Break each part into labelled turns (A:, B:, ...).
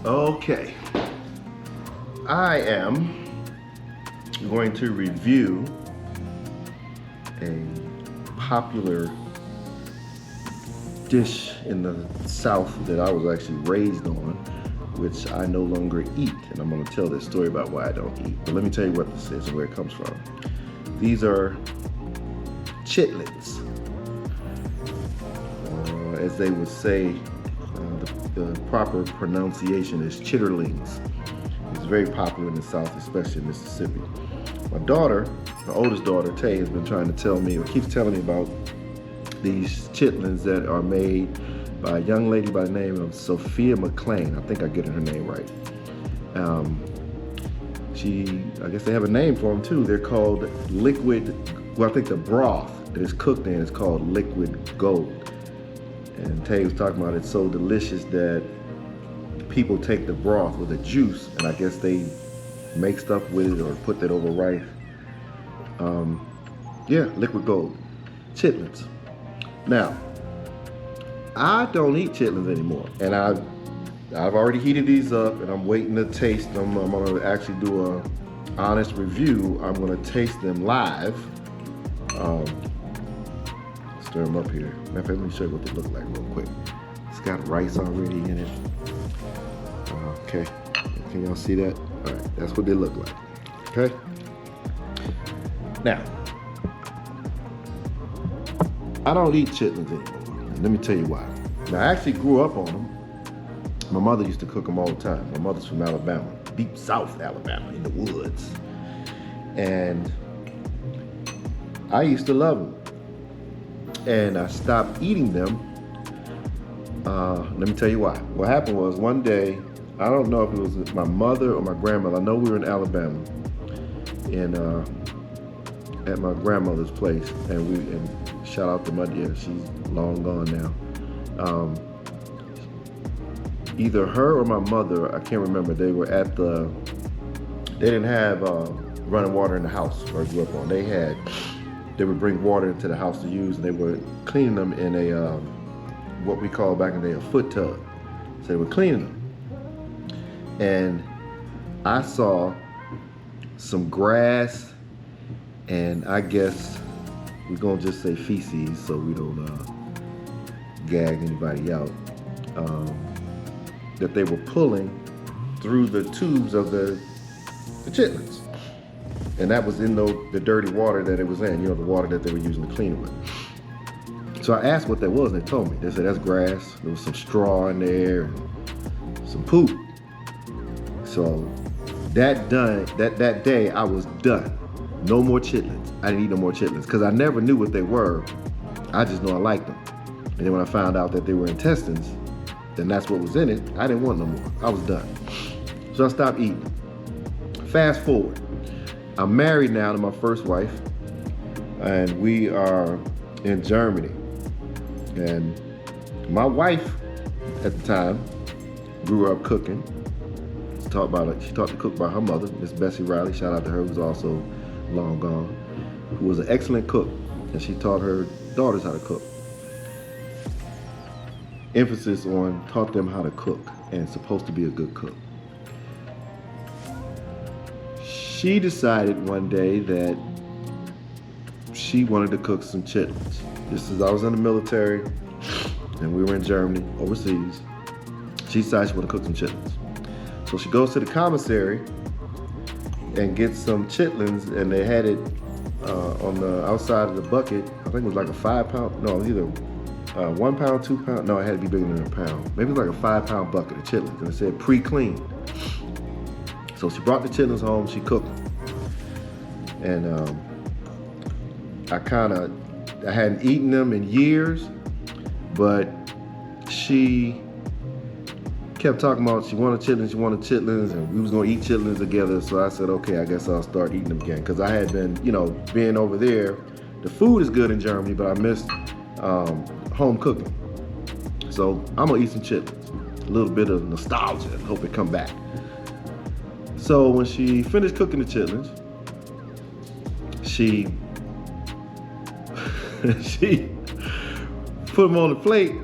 A: Okay, I am going to review a popular dish in the South that I was actually raised on, which I no longer eat. And I'm going to tell this story about why I don't eat. But let me tell you what this is and where it comes from. These are chitlins. As they would say, the proper pronunciation is chitterlings. It's very popular in the South, especially in Mississippi. My daughter, my oldest daughter, Tay, has been trying to tell me, or keeps telling me about these chitlins that are made by a young lady by the name of Sophia McLean. I think I get her name right. I guess they have a name for them too. They're called liquid, well, I think the broth that it's cooked in is called liquid gold. And Tay was talking about it's so delicious that people take the broth with the juice, and I guess they make stuff with it or put that over rice. Yeah, liquid gold. Chitlins. Now, I don't eat chitlins anymore, and I've already heated these up, and I'm waiting to taste them. I'm gonna actually do a honest review. I'm gonna taste them live. Stir them up here. Matter of fact, let me show you what they look like real quick. It's got rice already in it. Okay, can y'all see that? All right, that's what they look like. Okay. Now, I don't eat chitlins anymore. Let me tell you why. Now, I actually grew up on them. My mother used to cook them all the time. My mother's from Alabama, deep South Alabama, in the woods. And I used to love them. And I stopped eating them. Let me tell you why. What happened was one day, I don't know if it was my mother or my grandmother. I know we were in Alabama, and at my grandmother's place, and shout out to my dear, she's long gone now. Either her or my mother, I can't remember. They were they didn't have running water in the house where I grew up on. They would bring water into the house to use, and they were cleaning them in a, what we call back in the day, a foot tub. So they were cleaning them. And I saw some grass, and I guess we're gonna just say feces so we don't gag anybody out, that they were pulling through the tubes of the chitlins. And that was in the dirty water that it was in, the water that they were using to clean it with. So I asked what that was, and they told me. They said, that's grass. There was some straw in there, and some poop. So that day, I was done. No more chitlins. I didn't eat no more chitlins, because I never knew what they were. I just know I liked them. And then when I found out that they were intestines, then that's what was in it, I didn't want no more. I was done. So I stopped eating. Fast forward. I'm married now to my first wife, and we are in Germany. And my wife at the time grew up cooking. She taught to cook by her mother, Miss Bessie Riley. Shout out to her, who's also long gone, who was an excellent cook, and she taught her daughters how to cook. Emphasis on taught them how to cook, and supposed to be a good cook. She decided one day that she wanted to cook some chitlins. Just as I was in the military and we were in Germany, overseas, she decided she wanted to cook some chitlins. So she goes to the commissary and gets some chitlins, and they had it on the outside of the bucket. I think it was like a 5 pound, no, it was either 1 pound, 2 pound, no, it had to be bigger than a pound. Maybe it was like a 5 pound bucket of chitlins, and it said pre-cleaned. So she brought the chitlins home, she cooked them. And I hadn't eaten them in years, but she kept talking about she wanted chitlins, and we was gonna eat chitlins together. So I said, okay, I guess I'll start eating them again. Cause I had been, being over there, the food is good in Germany, but I missed home cooking. So I'm gonna eat some chitlins. A little bit of nostalgia, hope it come back. So when she finished cooking the chitlins, she put them on the plate,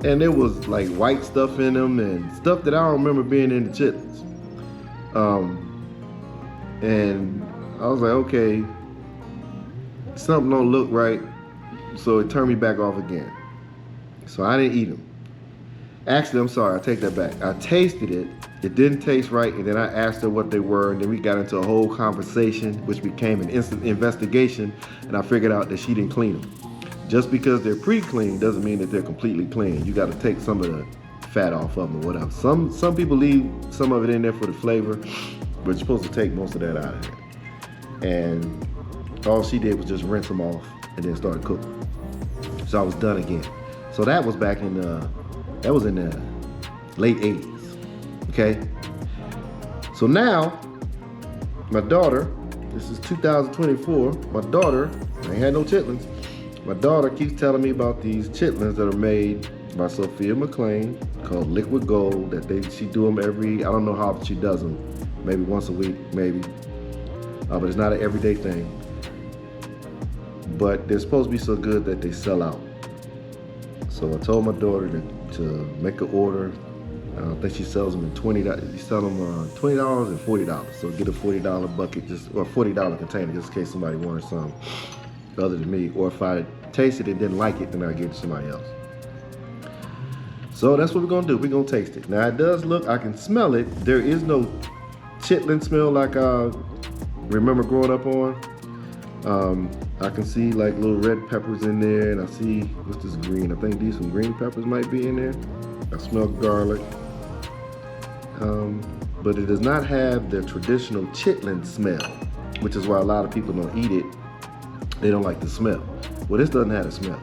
A: And there was like white stuff in them and stuff that I don't remember being in the chitlins. And I was like, okay, something don't look right. So it turned me back off again. So I didn't eat them. Actually, I'm sorry, I take that back. I tasted it. It didn't taste right, and then I asked her what they were, and then we got into a whole conversation, which became an instant investigation, and I figured out that she didn't clean them. Just because they're pre-cleaned doesn't mean that they're completely clean. You got to take some of the fat off of them or whatever. Some people leave some of it in there for the flavor, but you're supposed to take most of that out of it. And all she did was just rinse them off and then started cooking. So I was done again. So that was back in the late 80s, okay? So now, my daughter, this is 2024, my daughter, I ain't had no chitlins, my daughter keeps telling me about these chitlins that are made by Sophia McLean called Liquid Gold, that she do them every, I don't know how often she does them, maybe once a week, maybe, but it's not an everyday thing. But they're supposed to be so good that they sell out. So I told my daughter to make an order. I think she sells them in $20. You sell them $20 and $40. So get a $40 bucket, or $40 container, just in case somebody wanted some other than me. Or if I tasted it and didn't like it, then I give it to somebody else. So that's what we're gonna do. We're gonna taste it. Now it does look, I can smell it. There is no chitlin smell like I remember growing up on. I can see like little red peppers in there, and I see, what's this green? I think these some green peppers might be in there. I smell garlic. But it does not have the traditional chitlin smell, which is why a lot of people don't eat it. They don't like the smell. Well, this doesn't have a smell.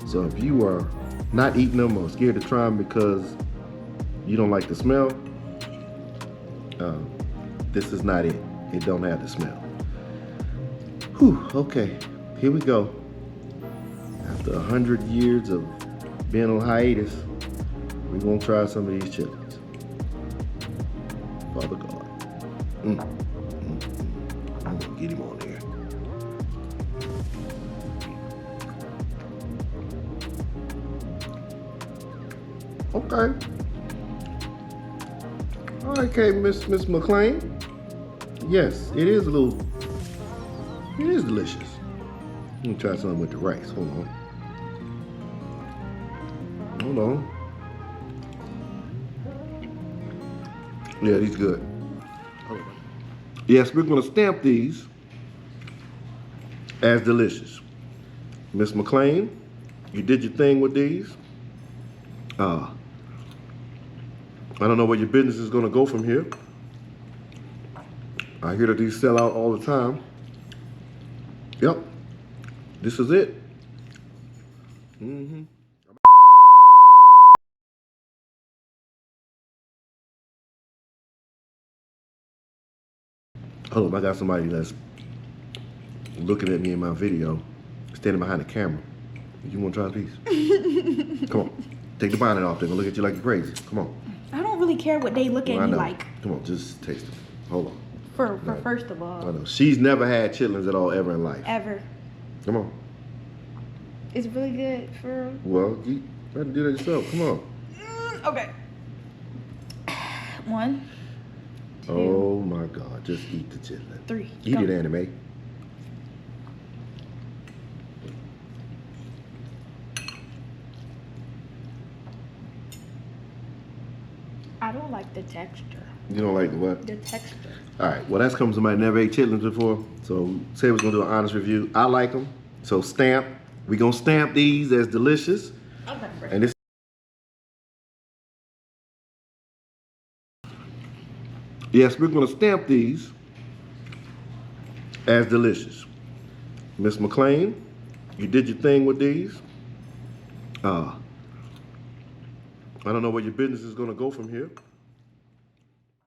A: So if you are not eating them or scared to try them because you don't like the smell, this is not it. It don't have the smell. Whew, okay, here we go. After 100 years of being on hiatus, we're gonna try some of these chitlins. Father God. I'm gonna get him on there. Okay. Okay, Miss McLean. Yes, it is delicious. Let me try something with the rice. Hold on. Yeah, these good. Yes, we're gonna stamp these as delicious. Miss McLean, you did your thing with these. I don't know where your business is gonna go from here. I hear that these sell out all the time. Yep, this is it. Hold on, I got somebody that's looking at me in my video, standing behind the camera. You want to try a piece? Come on, take the bonnet off. They're gonna look at you like you're crazy. Come on.
B: I don't really care what they look at me like.
A: Come on, just taste it. Hold on.
B: For first of all.
A: I know. She's never had chitlins at all ever in life.
B: Ever.
A: Come on.
B: It's really good for.
A: Well, you try to do that yourself. Come on.
B: Okay. 1, 2.
A: Oh my God! Just eat the chitlin.
B: 3.
A: Eat
B: Go.
A: it, Anime.
B: I don't like the texture.
A: You don't like the what?
B: The texture.
A: All right. Well, that's coming to somebody never ate chitlins before. So say we're gonna do an honest review. I like them. So stamp. We gonna stamp these as delicious.
B: Okay.
A: And this. Yes, we're gonna stamp these as delicious. Miss McLean, you did your thing with these. I don't know where your business is gonna go from here.